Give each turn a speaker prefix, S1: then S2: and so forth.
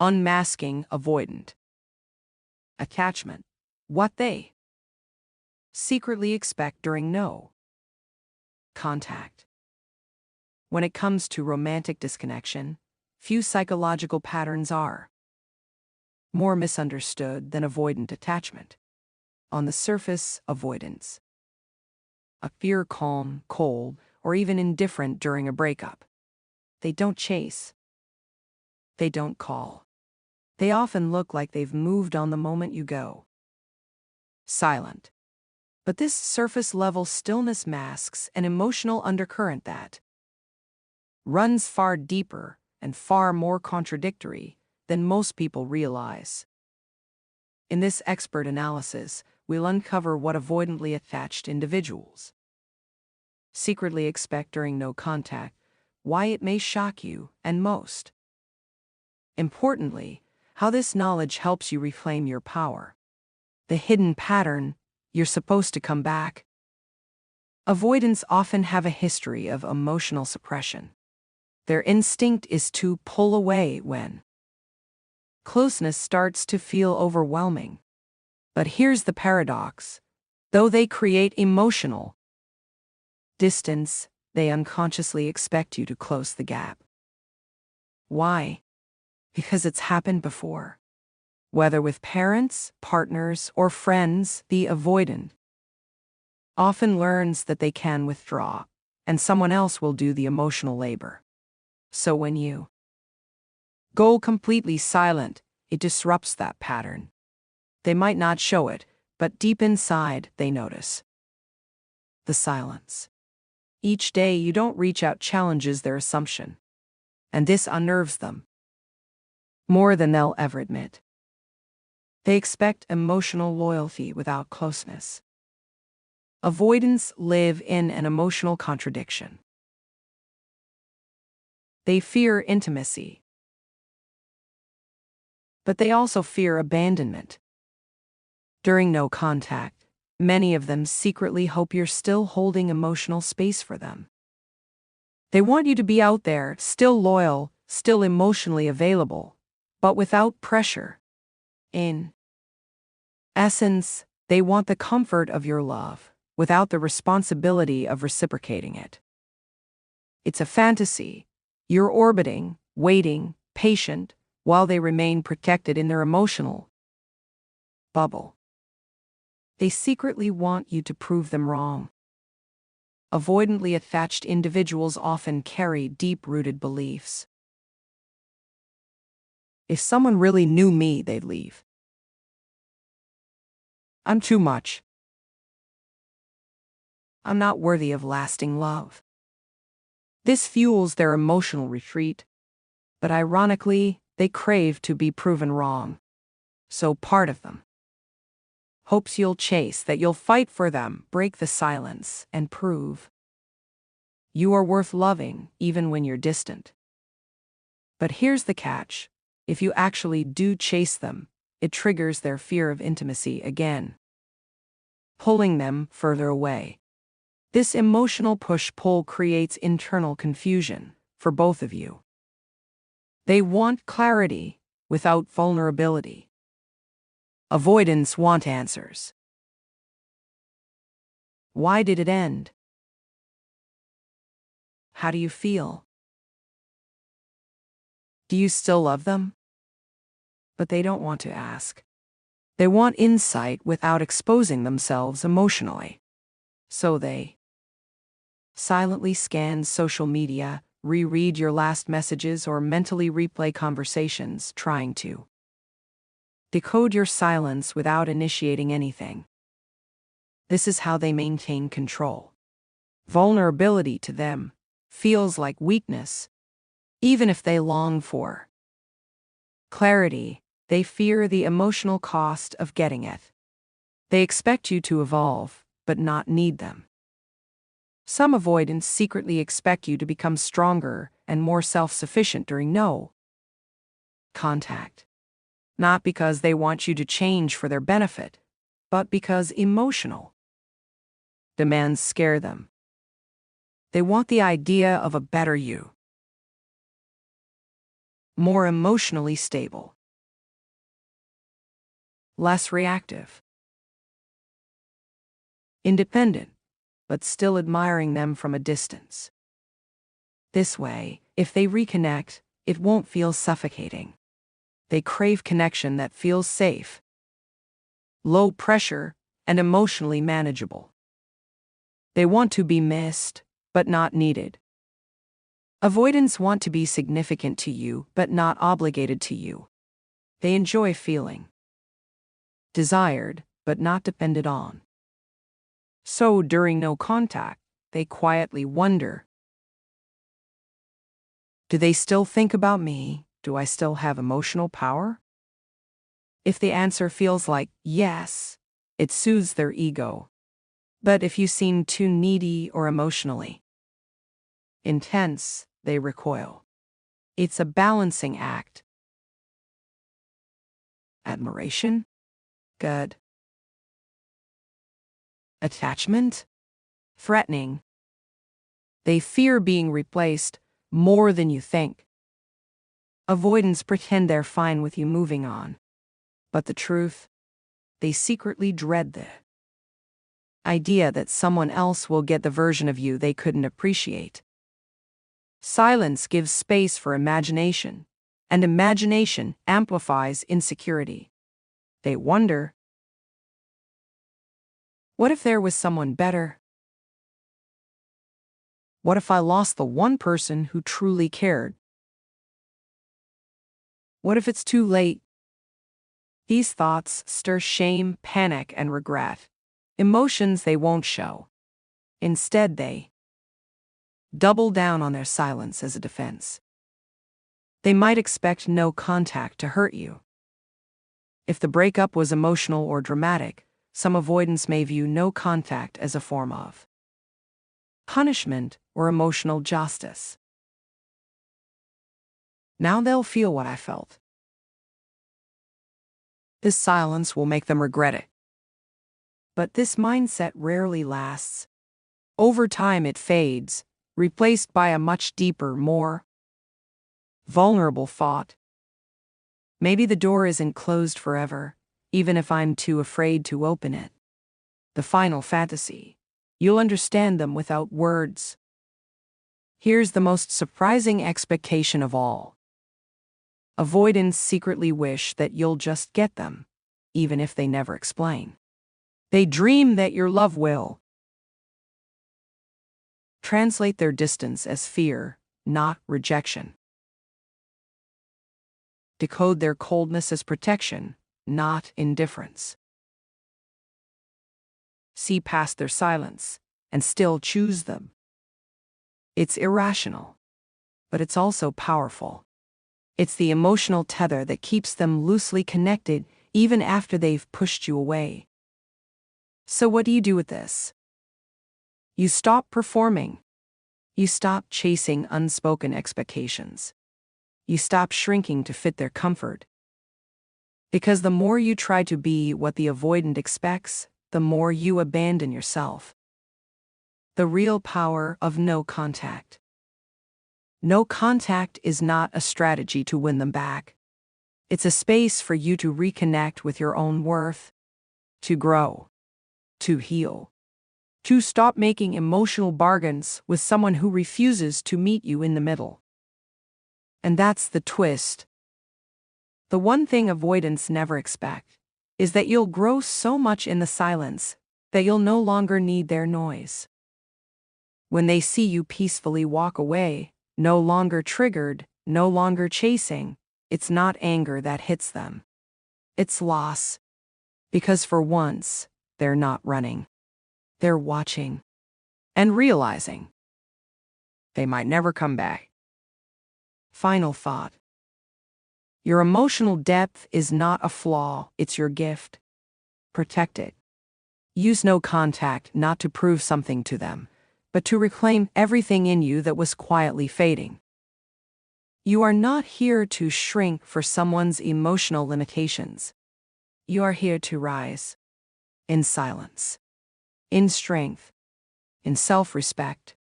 S1: Unmasking avoidant attachment. What they secretly expect during no contact. When it comes to romantic disconnection, few psychological patterns are more misunderstood than avoidant attachment. On the surface, avoidance appear calm, cold, or even indifferent during a breakup. They don't chase. They don't call. They often look like they've moved on the moment you go silent. But this surface-level stillness masks an emotional undercurrent that runs far deeper and far more contradictory than most people realize. In this expert analysis, we'll uncover what avoidantly attached individuals secretly expect during no contact, why it may shock you, and most importantly, how this knowledge helps you reclaim your power. The hidden pattern: you're supposed to come back. Avoidants often have a history of emotional suppression. Their instinct is to pull away when closeness starts to feel overwhelming. But here's the paradox: though they create emotional distance, they unconsciously expect you to close the gap. Why? Because it's happened before. Whether with parents, partners, or friends, the avoidant often learns that they can withdraw, and someone else will do the emotional labor. So when you go completely silent, it disrupts that pattern. They might not show it, but deep inside, they notice the silence. Each day you don't reach out challenges their assumption, and this unnerves them more than they'll ever admit. They expect emotional loyalty without closeness. Avoidants live in an emotional contradiction. They fear intimacy, but they also fear abandonment. During no contact, many of them secretly hope you're still holding emotional space for them. They want you to be out there, still loyal, still emotionally available, but without pressure. In essence, they want the comfort of your love, without the responsibility of reciprocating it. It's a fantasy. You're orbiting, waiting, patient, while they remain protected in their emotional bubble. They secretly want you to prove them wrong. Avoidantly attached individuals often carry deep-rooted beliefs. If someone really knew me, they'd leave. I'm too much. I'm not worthy of lasting love. This fuels their emotional retreat, but ironically, they crave to be proven wrong. So part of them hopes you'll chase, that you'll fight for them, break the silence, and prove you are worth loving even when you're distant. But here's the catch: if you actually do chase them, it triggers their fear of intimacy again, pulling them further away. This emotional push-pull creates internal confusion for both of you. They want clarity without vulnerability. Avoidants want answers. Why did it end? How do you feel? Do you still love them? But they don't want to ask. They want insight without exposing themselves emotionally. So they silently scan social media, reread your last messages, or mentally replay conversations, trying to decode your silence without initiating anything. This is how they maintain control. Vulnerability to them feels like weakness, even if they long for clarity. They fear the emotional cost of getting it. They expect you to evolve, but not need them. Some avoidants secretly expect you to become stronger and more self-sufficient during no contact. Not because they want you to change for their benefit, but because emotional demands scare them. They want the idea of a better you. more emotionally stable, less reactive, independent, but still admiring them from a distance. This way, if they reconnect, it won't feel suffocating. They crave connection that feels safe, low pressure, and emotionally manageable. They want to be missed, but not needed. Avoidants want to be significant to you, but not obligated to you. They enjoy feeling desired, but not depended on. So during no contact, they quietly wonder, do they still think about me? Do I still have emotional power? If the answer feels like yes, it soothes their ego. But if you seem too needy or emotionally intense, they recoil. It's a balancing act. Admiration? Good. Attachment? Threatening. They fear being replaced more than you think. Avoidants pretend they're fine with you moving on. But the truth? They secretly dread the idea that someone else will get the version of you they couldn't appreciate. Silence gives space for imagination, and imagination amplifies insecurity. They wonder, what if there was someone better? What if I lost the one person who truly cared? What if it's too late? These thoughts stir shame, panic, and regret, emotions they won't show. Instead, they double down on their silence as a defense. They might expect no contact to hurt you. If the breakup was emotional or dramatic, some avoidants may view no contact as a form of punishment or emotional justice. Now they'll feel what I felt. This silence will make them regret it. But this mindset rarely lasts. Over time it fades, replaced by a much deeper, more vulnerable thought. Maybe the door isn't closed forever, even if I'm too afraid to open it. The final fantasy. You'll understand them without words. Here's the most surprising expectation of all. Avoidants secretly wish that you'll just get them, even if they never explain. They dream that your love will translate their distance as fear, not rejection. Decode their coldness as protection, not indifference. See past their silence and still choose them. It's irrational, but it's also powerful. It's the emotional tether that keeps them loosely connected even after they've pushed you away. So what do you do with this? You stop performing. You stop chasing unspoken expectations. You stop shrinking to fit their comfort. Because the more you try to be what the avoidant expects, the more you abandon yourself. The real power of no contact. No contact is not a strategy to win them back. It's a space for you to reconnect with your own worth, to grow, to heal, to stop making emotional bargains with someone who refuses to meet you in the middle. And that's the twist. The one thing avoidants never expect is that you'll grow so much in the silence that you'll no longer need their noise. When they see you peacefully walk away, no longer triggered, no longer chasing, it's not anger that hits them. It's loss. Because for once, they're not running. They're watching and realizing they might never come back. Final thought. Your emotional depth is not a flaw, it's your gift. Protect it. Use no contact not to prove something to them, but to reclaim everything in you that was quietly fading. You are not here to shrink for someone's emotional limitations. You are here to rise. In silence. In strength. In self-respect.